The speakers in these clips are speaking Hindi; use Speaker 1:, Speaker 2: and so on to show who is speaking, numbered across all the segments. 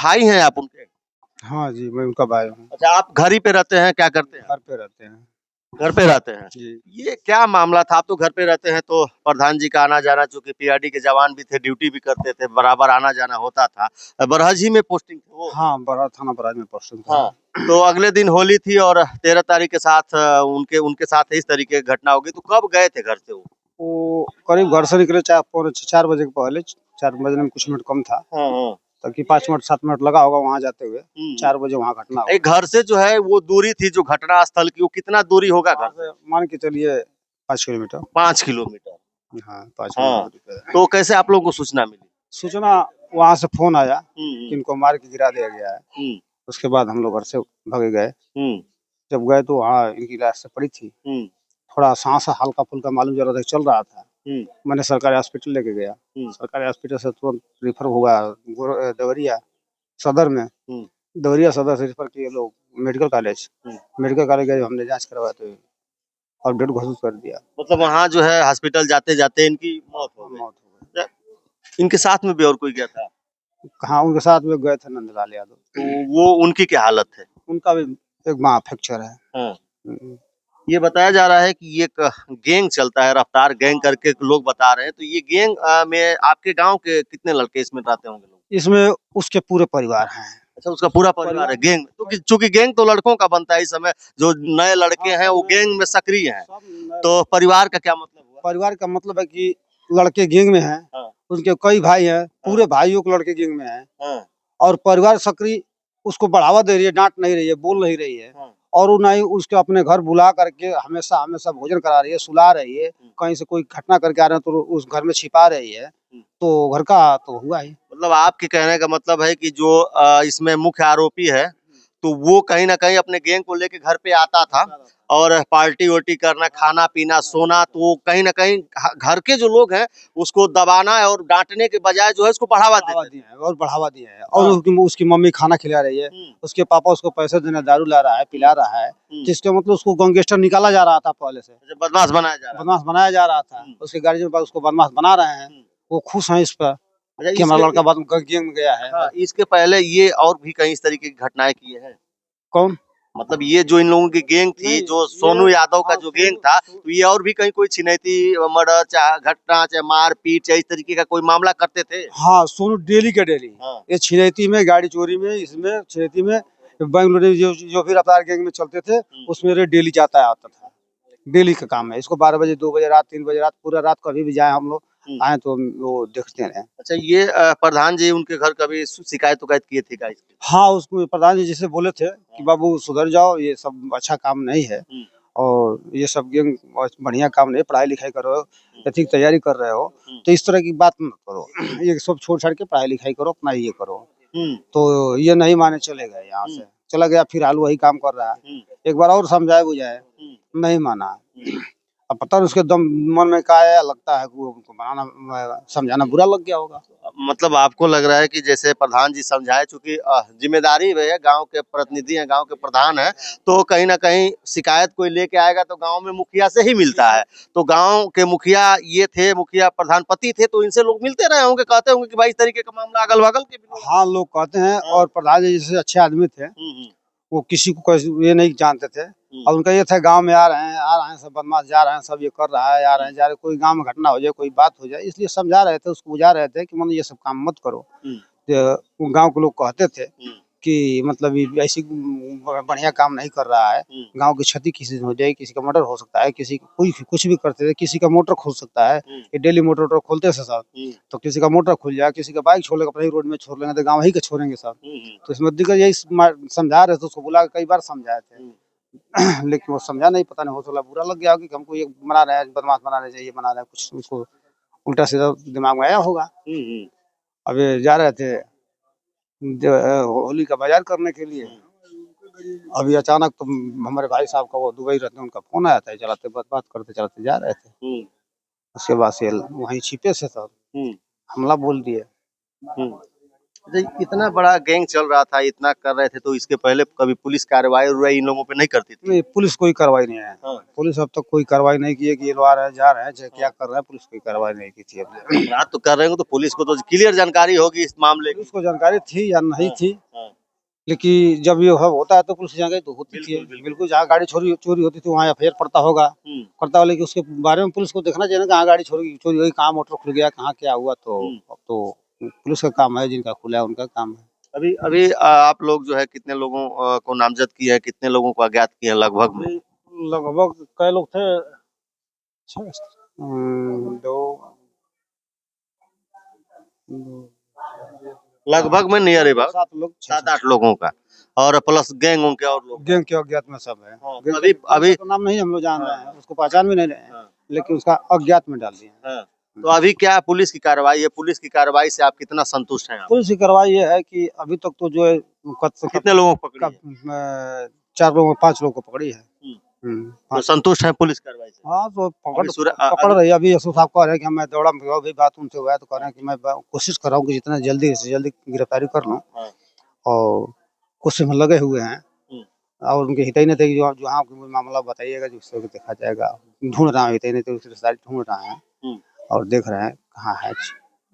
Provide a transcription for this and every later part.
Speaker 1: भाई हैं आप उनके?
Speaker 2: हाँ जी, मैं उनका भाई हूँ।
Speaker 1: अच्छा, आप घर ही पे रहते हैं, क्या करते हैं?
Speaker 2: घर पे रहते हैं
Speaker 1: घर पे रहते हैं।
Speaker 2: जी।
Speaker 1: ये क्या मामला था? आप तो घर पे रहते हैं, तो प्रधान जी का आना जाना, चूंकि पीआरडी के जवान भी थे, ड्यूटी भी करते थे, बराबर आना जाना होता था। बरहज ही में पोस्टिंग थी वो?
Speaker 2: हाँ, बड़ा थाना बराज में पोस्टिंग था।
Speaker 1: हाँ। तो अगले दिन होली थी और 13 तारीख के साथ उनके उनके साथ इस तरीके की घटना होगी, तो कब गए थे घर से वो?
Speaker 2: वो करीब घर से निकले 4 बजे के पहले, 4 बजने में कुछ मिनट कम था,
Speaker 1: हाँ, हाँ।
Speaker 2: ताकि 5 मिनट 7 मिनट लगा होगा वहाँ जाते हुए। 4 बजे वहाँ घटना हुआ।
Speaker 1: एक घर से जो है वो दूरी थी जो घटना स्थल की, वो कितना दूरी होगा घर से?
Speaker 2: मान के चलिए 5 किलोमीटर।
Speaker 1: 5 किलोमीटर।
Speaker 2: हाँ, 5
Speaker 1: हाँ।
Speaker 2: किलोमीटर दूरी पे।
Speaker 1: तो कैसे आप लोगों को सूचना मिली?
Speaker 2: सूचना वहाँ से फोन आया
Speaker 1: हम्म,
Speaker 2: कि इनको मार के गिरा दिया गया है।
Speaker 1: हम्म,
Speaker 2: उसके बाद हम लोग घर से भागे गए।
Speaker 1: हम्म,
Speaker 2: जब गए तो वहाँ इनकी लाश से पड़ी थी।
Speaker 1: हम्म,
Speaker 2: थोड़ा सांस हल्का-फुल्का मालूम चल रहा था कि चल रहा था।
Speaker 1: हम्म,
Speaker 2: मैंने सरकारी हॉस्पिटल लेके गया।
Speaker 1: हम्म,
Speaker 2: सरकारी हॉस्पिटल से तुरंत रेफर हुआ देवरिया सदर में।
Speaker 1: हम्म,
Speaker 2: देवरिया सदर से रेफर किए लोग मेडिकल कॉलेज।
Speaker 1: हम्म।
Speaker 2: मेडिकल कॉलेज गए, हमने जाँच करवाया तो और डेड घोषित कर दिया।
Speaker 1: मतलब वहाँ जो है हॉस्पिटल जाते-जाते इनकी मौत हो गई।
Speaker 2: मौत हो गई।
Speaker 1: इनके साथ में भी और कोई गया था?
Speaker 2: कहाँ उनके साथ में गए थे नंदलाल यादव।
Speaker 1: तो वो उनकी क्या हालत है?
Speaker 2: उनका भी एक बाँह फ्रैक्चर है।
Speaker 1: हाँ।
Speaker 2: हुँ।
Speaker 1: ये बताया जा रहा है कि ये एक गैंग चलता है, रफ्तार गैंग करके लोग बता रहे हैं। तो ये गैंग में आपके गाँव के कितने लड़के इसमें रहते होंगे लोग?
Speaker 2: इसमें उसके पूरे परिवार हैं।
Speaker 1: अच्छा, उसका पूरा परिवार है गैंग में। तो चूँकि गैंग तो लड़कों का बनता है इस समय, जो नए लड़के हैं वो गैंग में सक्रिय हैं। तो परिवार का क्या मतलब हुआ?
Speaker 2: परिवार का मतलब है कि लड़के गैंग में हैं,
Speaker 1: हाँ,
Speaker 2: उनके कई भाई हैं, पूरे
Speaker 1: हाँ,
Speaker 2: भाइयों के लड़के गैंग में हैं
Speaker 1: हाँ,
Speaker 2: और परिवार सक्रिय उसको बढ़ावा दे रही है, डाँट नहीं रही है, बोल नहीं रही है
Speaker 1: हाँ।
Speaker 2: और वो ना ही उसके अपने घर बुला करके हमेशा भोजन करा रही है, सुला रही है, कहीं से कोई घटना करके आ रहे हैं तो उस घर में छिपा रही है, तो घर का तो हुआ ही।
Speaker 1: मतलब आपके कहने का मतलब है कि जो इसमें मुख्य आरोपी है, तो वो कहीं न कहीं अपने गैंग को लेके घर पे आता था और पार्टी-वार्टी करना, खाना-पीना, सोना, तो कहीं न कहीं घर के जो लोग हैं, उसको दबाना और डाँटने के बजाय जो है उसको बढ़ावा देते थे।
Speaker 2: बढ़ावा दिए हैं और
Speaker 1: हाँ।
Speaker 2: उसकी मम्मी खाना खिला रही है,
Speaker 1: हुँ,
Speaker 2: उसके पापा उसको पैसे देने दारू ला रहा है, पिला रहा है,
Speaker 1: हुँ।
Speaker 2: जिसका मतलब उसको गैंगस्टर निकाला जा रहा था पहले से,
Speaker 1: अच्छा, बदमाश बनाया जा रहा है।
Speaker 2: बदमाश बनाया जा रहा था,
Speaker 1: हुँ,
Speaker 2: उसके गार्जियन उसको बदमाश बना रहे हैं,
Speaker 1: हुँ।
Speaker 2: वो खुश हैं इस पर
Speaker 1: अच्छा,
Speaker 2: कि हमारा लड़का बाद में गैंग में गया है।
Speaker 1: हाँ, इसके पहले ये और भी कहीं इस तरीके की घटनाएँ किए हैं?
Speaker 2: कौन?
Speaker 1: मतलब ये जो इन लोगों की गैंग थी,
Speaker 2: नहीं,
Speaker 1: जो
Speaker 2: ये
Speaker 1: सोनू यादव का
Speaker 2: हाँ,
Speaker 1: जो गैंग था, तो ये और भी कहीं कोई छिनैती, मर्डर, चाहे घटना, चाहे मार-पीट, चाहे इस तरीके का कोई मामला करते थे?
Speaker 2: हाँ, सोनू डेली का डेली,
Speaker 1: हाँ।
Speaker 2: ये छिनैती में, गाड़ी चोरी में, इसमें छिनैती में, बेंगलुरु में जो भी रफ्तार गैंग में चलते थे, उसमें ये डेली जाता आता था। डेली का काम है। इसको 12 बजे, 2 बजे रात, 3 बजे रात, पूरा रात कभी भी जाएँ हम लोग,
Speaker 1: हुँ।
Speaker 2: आएँ तो वो देखते रहें।
Speaker 1: अच्छा, ये प्रधान जी उनके घर कभी शिकायत-विकायत किए थे क्या इसकी?
Speaker 2: हाँ, उसको प्रधान जी जैसे बोले थे कि
Speaker 1: हाँ।
Speaker 2: बाबू सुधर जाओ, ये सब अच्छा काम नहीं है
Speaker 1: हुँ,
Speaker 2: और ये सब गैंग बढ़िया काम नहीं है, पढ़ाई-लिखाई करो,
Speaker 1: हुँ,
Speaker 2: एथी की तैयारी कर रहे हो,
Speaker 1: हुँ,
Speaker 2: तो इस तरह की बात मत करो। ये सब छोड़-छाड़ के पढ़ाई-लिखाई करो, अपना ये करो।
Speaker 1: हुँ,
Speaker 2: तो ये नहीं माने चले गए यहाँ
Speaker 1: हुँ,
Speaker 2: से। चला गया फिर वही काम कर रहा है।
Speaker 1: हुँ,
Speaker 2: एक बार और समझाए-बुझाए,
Speaker 1: हुँ,
Speaker 2: नहीं माना।
Speaker 1: हुँ।
Speaker 2: अब पता नहीं उसके मन में क्या आया, लगता है कि वो उनको समझाना बुरा लग गया होगा।
Speaker 1: मतलब आपको लग रहा है कि जैसे प्रधान जी समझाए, चूँकि ज़िम्मेदारी भी है, गाँव के प्रतिनिधि हैं, गाँव के प्रधान हैं, तो कहीं न कहीं शिकायत कोई लेके आएगा तो गाँव में मुखिया से ही मिलता है। तो गाँव के मुखिया ये थे, मुखिया प्रधान पति थे, तो इनसे लोग मिलते रहे होंगे, कहते होंगे कि भाई इस तरीके का मामला अगल-बगल के भी लोग।
Speaker 2: हाँ, लोग कहते हैं
Speaker 1: हाँ।
Speaker 2: और प्रधान जी जैसे अच्छे आदमी थे,
Speaker 1: हुँ, हुँ,
Speaker 2: वो किसी को ये नहीं जानते थे
Speaker 1: हुँ,
Speaker 2: और उनका ये था गाँव में आ रहे हैं सब बदमाश जा रहे हैं, सब ये कर रहा है, आ रहे हैं, जा रहे हैं, कोई गाँव में घटना हो जाए, कोई बात हो जाए, इसलिए समझा रहे थे, उसको बुझा रहे थे कि मतलब ये सब काम मत करो।
Speaker 1: हुँ,
Speaker 2: वो गाँव के लोग कहते थे
Speaker 1: हुँ,
Speaker 2: कि मतलब ये ऐसी बढ़िया काम नहीं कर रहा है,
Speaker 1: हुँ,
Speaker 2: गाँव की क्षति किसी दिन हो जाए, किसी का मर्डर हो सकता है, किसी कोई कुछ भी करते थे, किसी का मोटर खुल सकता है,
Speaker 1: हुँ,
Speaker 2: ये डेली मोटर-वोटर खोलते थे सब,
Speaker 1: हुँ,
Speaker 2: तो किसी का मोटर खुल जाए, किसी का बाइक छोड़ लेगा, अपने ही रोड में छोड़ लेंगे तो गाँव ही का छोड़ेंगे सब।
Speaker 1: हुँ, हुँ,
Speaker 2: तो इसमें दिक्कत यही समझा रहे थे, उसको बुला के कई बार समझाए थे।
Speaker 1: हुँ।
Speaker 2: लेकिन वो समझा नहीं, पता नहीं हो सकता बुरा लग गया होगा कि हमको ये बना रहे हैं, बदमाश बना रहे हैं, ये बना रहे हैं, कुछ उसको उल्टा-सीधा दिमाग में आया होगा।
Speaker 1: हुँ, हुँ,
Speaker 2: अब ये जा रहे थे होली का बाज़ार करने के लिए,
Speaker 1: हुँ,
Speaker 2: अभी अचानक तो हमारे भाई साहब का वो दुबई रहते हैं, उनका फ़ोन आया था, चलाते बात करते चलाते जा रहे थे।
Speaker 1: हुँ,
Speaker 2: उसके बाद से वहीं छिपे से सब
Speaker 1: हुँ,
Speaker 2: हमला बोल दिए।
Speaker 1: हुँ। इतना बड़ा गैंग चल रहा था, इतना कर रहे थे, तो इसके पहले कभी पुलिस कार्रवाई उर्रवाई इन लोगों पे नहीं करती थी?
Speaker 2: नहीं, पुलिस कोई कार्रवाई नहीं है।
Speaker 1: हाँ।
Speaker 2: पुलिस अब तक कोई कार्रवाई नहीं की है कि ये लोग आ रहे हैं जा रहे हैं चाहे क्या कर रहे हैं, पुलिस कोई कार्रवाई नहीं की थी अभी।
Speaker 1: रात तो कर रहे हो तो पुलिस को तो क्लियर जानकारी होगी इस मामले की।
Speaker 2: पुलिस को जानकारी थी या नहीं
Speaker 1: हाँ,
Speaker 2: थी,
Speaker 1: हाँ,
Speaker 2: लेकिन जब ये सब होता है तो पुलिस जानकारी तो होती थी।
Speaker 1: बिल्कुल, बिल्कुल।
Speaker 2: बिल्कुल, जहाँ गाड़ी चोरी चोरी होती थी वहाँ एफआईआर पड़ता होगा, लेकिन उसके बारे में पुलिस को देखना चाहिए ना, कहाँ गाड़ी चोरी चोरी हुई, कहाँ मोटर खुल गया, कहाँ क्या हुआ। तो अब तो पुलिस का काम है, जिनका खुला है उनका काम है।
Speaker 1: अभी अभी आप लोग जो है कितने लोगों को नामजद किए हैं, कितने लोगों को अज्ञात किए हैं लगभग में?
Speaker 2: लगभग कई लोग थे, दो
Speaker 1: लगभग में नियर अबाउट
Speaker 2: 7 लोग,
Speaker 1: 7-8 लोगों का, और प्लस गैंग उनके और लोग।
Speaker 2: गैंग के अज्ञात में सब है।
Speaker 1: हाँ,
Speaker 2: गैंग
Speaker 1: अभी
Speaker 2: का
Speaker 1: अभी
Speaker 2: तो नाम नहीं हम लोग जान रहे हैं, उसको पहचान भी नहीं रहे हैं,
Speaker 1: हाँ,
Speaker 2: लेकिन उसका अज्ञात में डाल दिए हैं।
Speaker 1: हाँ। तो अभी क्या पुलिस की कार्रवाई है? पुलिस की कार्रवाई से आप कितना संतुष्ट हैं आप?
Speaker 2: पुलिस की कार्रवाई ये है कि अभी तक तो जो है
Speaker 1: कितने लोगों को पकड़ी है?
Speaker 2: 4 लोगों 5 लोगों को पकड़ी है।
Speaker 1: तो संतुष्ट हैं पुलिस कार्रवाई से?
Speaker 2: हाँ, तो
Speaker 1: अभी
Speaker 2: पकड़ रही है। अभी एसओ साहब कह रहे हैं कि मैं दौड़ा भी बात उनसे हुआ है, तो कह रहे हैं कि मैं कोशिश कर रहा हूँ कि जितना जल्दी से जल्दी गिरफ्तारी कर लूँ,
Speaker 1: हाँ।
Speaker 2: और कोशिश में लगे हुए हैं। और उनके हित ही नहीं थे कि जो हाँ कोई मामला बताइएगा जिससे कि देखा जाएगा। ढूंढ रहा हूँ, हित ही नहीं थे, उसकी रिश्तेदारी ढूंढ रहे हैं और देख रहे हैं कहाँ है।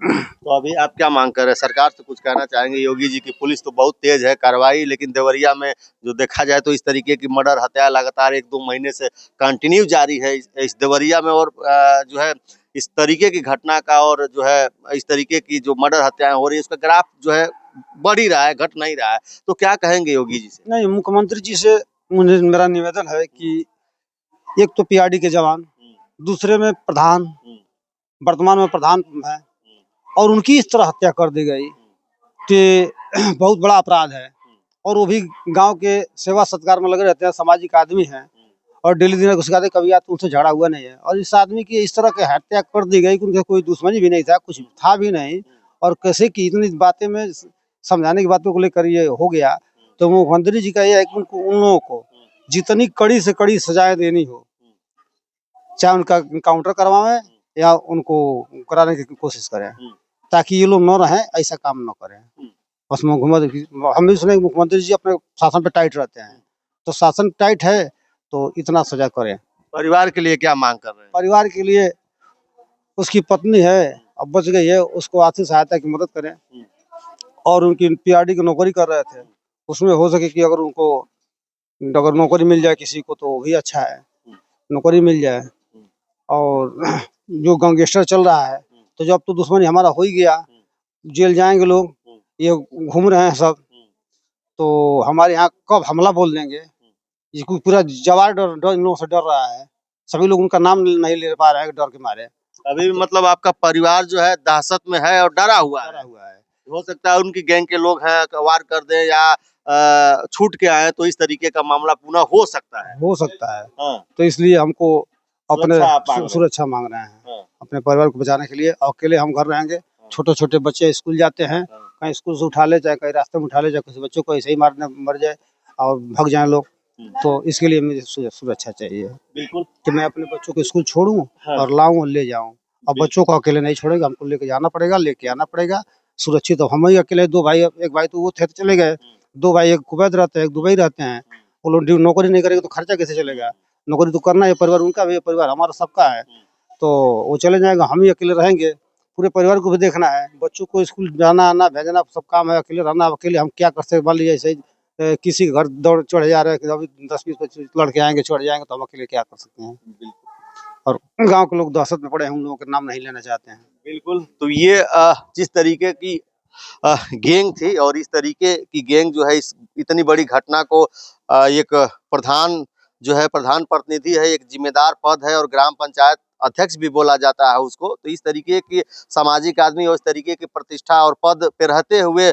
Speaker 1: तो अभी आप क्या मांग कर रहे हैं? सरकार से कुछ कहना चाहेंगे? योगी जी की पुलिस तो बहुत तेज है कार्रवाई, लेकिन देवरिया में जो देखा जाए तो इस तरीके की मर्डर हत्या लगातार 1-2 महीने से कंटिन्यू जारी है इस देवरिया में, और जो है इस तरीके की घटना का, और जो है इस तरीके की जो मर्डर हत्याएं हो रही है, उसका ग्राफ जो है बढ़ ही रहा है, घट नहीं रहा है। तो क्या कहेंगे योगी जी से?
Speaker 2: नहीं, मुख्यमंत्री जी से मुझे मेरा निवेदन है कि एक तो पीआरडी के जवान, दूसरे में प्रधान, वर्तमान में प्रधान है, और उनकी इस तरह हत्या कर दी गई कि बहुत बड़ा अपराध है। और वो भी गांव के सेवा सत्कार में लगे रहते हैं, सामाजिक आदमी हैं, और डेली दिन घुस जाते, कभी आज उनसे झगड़ा हुआ नहीं है। और इस आदमी की इस तरह की हत्या कर दी गई कि उनका कोई दुश्मनी भी नहीं था, कुछ था भी नहीं, और कैसे की इतनी बातें में समझाने की बातों को लेकर ये हो गया। तो मुख्यमंत्री जी का ये है कि उनको, उन लोगों को जितनी कड़ी से कड़ी सजाएं देनी हो, चाहे उनका काउंटर करवाएं या उनको कराने की कोशिश करें, ताकि ये लोग न रहें, ऐसा काम न करें। बस मुख्यमंत्री, हम भी सुने मुख्यमंत्री जी अपने शासन पे टाइट रहते हैं, तो शासन टाइट है तो इतना सजा करें।
Speaker 1: परिवार के लिए क्या मांग कर रहे हैं?
Speaker 2: परिवार के लिए, उसकी पत्नी है अब बच गई है, उसको आर्थिक सहायता की मदद करें। और उनकी पीआरडी की नौकरी कर रहे थे, उसमें हो सके कि अगर उनको अगर नौकरी मिल जाए किसी को तो भी अच्छा है, नौकरी मिल जाए। और जो गैंगस्टर चल रहा है, तो जब तो दुश्मनी हमारा हो ही गया, जेल जाएंगे लोग, ये घूम रहे हैं सब, तो हमारे यहाँ कब हमला बोल देंगे, इसको पूरा जवार डर डर इन लोगों से डर रहा है। सभी लोग उनका नाम नहीं ले पा रहे हैं डर के मारे।
Speaker 1: अभी भी मतलब आपका परिवार जो है दहशत में है और डरा हुआ है। हो सकता है उनकी गैंग के लोग हैं, वार कर दें या छूट के आए, तो इस तरीके का मामला पुनः हो सकता है।
Speaker 2: हाँ। तो इसलिए हमको अपने सुरक्षा मांग रहे हैं।
Speaker 1: हाँ।
Speaker 2: अपने परिवार को बचाने के लिए। अकेले हम घर रहेंगे, छोटे छोटे बच्चे स्कूल जाते हैं, कहीं स्कूल से उठा ले, चाहे कहीं रास्ते में उठा ले, चाहे किसी बच्चों को ऐसे ही मर जाए और भाग जाए लोग, तो इसके लिए मुझे सुरक्षा चाहिए।
Speaker 1: बिल्कुल,
Speaker 2: कि मैं अपने बच्चों को स्कूल छोड़ूं,
Speaker 1: हाँ,
Speaker 2: और लाऊं और ले जाऊं। और बच्चों को अकेले नहीं छोड़ेगा, हमको लेके जाना पड़ेगा, लेके आना पड़ेगा सुरक्षित। हम ही अकेले, 2 भाई, एक भाई तो वो थे चले गए, 2 भाई, एक कुवैत रहते हैं, एक दुबई रहते हैं। वो लोग नौकरी नहीं करेंगे तो खर्चा कैसे चलेगा? नौकरी तो करना है, परिवार उनका भी है, परिवार हमारा सबका है। तो वो चले जाएगा, हम ही अकेले रहेंगे, पूरे परिवार को भी देखना है, बच्चों को स्कूल जाना आना भेजना सब काम है। अकेले रहना, अकेले हम क्या कर सकते? मान लीजिए ऐसे किसी के घर दौड़ चढ़ जा रहे हैं, अभी 10-20-25 लड़के आएंगे चढ़ जाएंगे, तो हम अकेले क्या कर सकते हैं? और गांव के लोग दहशत में पड़े हैं, उन लोगों के नाम नहीं लेना चाहते हैं।
Speaker 1: बिल्कुल। तो ये जिस तरीके की गैंग थी, और इस तरीके की गैंग जो है इस इतनी बड़ी घटना को एक प्रधान जो है, प्रधान प्रतिनिधि है, एक जिम्मेदार पद है, और ग्राम पंचायत अध्यक्ष भी बोला जाता है उसको। तो इस तरीके की सामाजिक आदमी और इस तरीके की प्रतिष्ठा और पद पे रहते हुए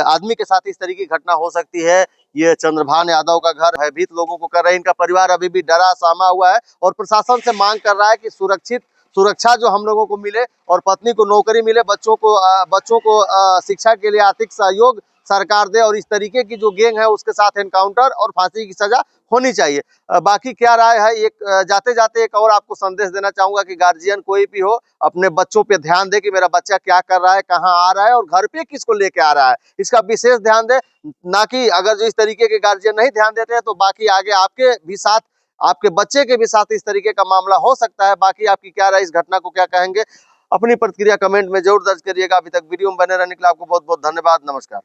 Speaker 1: आदमी के साथ इस तरीके की घटना हो सकती है। ये चंद्रभान यादव का घर भयभीत लोगों को कर रहे हैं, इनका परिवार अभी भी डरा सहमा हुआ है, और प्रशासन से मांग कर रहा है कि सुरक्षित सुरक्षा जो हम लोगों को मिले और पत्नी को नौकरी मिले, बच्चों को शिक्षा के लिए आर्थिक सहयोग सरकार दे और इस तरीके की जो गैंग है उसके साथ एनकाउंटर और फांसी की सजा होनी चाहिए। बाकी क्या राय है, एक जाते जाते एक और आपको संदेश देना चाहूंगा कि गार्जियन कोई भी हो, अपने बच्चों पे ध्यान दे कि मेरा बच्चा क्या कर रहा है, कहाँ आ रहा है और घर पे किसको लेके आ रहा है, इसका विशेष ध्यान दे। ना कि अगर जो इस तरीके के गार्जियन नहीं ध्यान देते हैं तो बाकी आगे आपके भी साथ, आपके बच्चे के भी साथ इस तरीके का मामला हो सकता है। बाकी आपकी क्या राय, इस घटना को क्या कहेंगे, अपनी प्रतिक्रिया कमेंट में जरूर दर्ज करिएगा। अभी तक वीडियो में बने रहने के लिए आपको बहुत बहुत धन्यवाद। नमस्कार।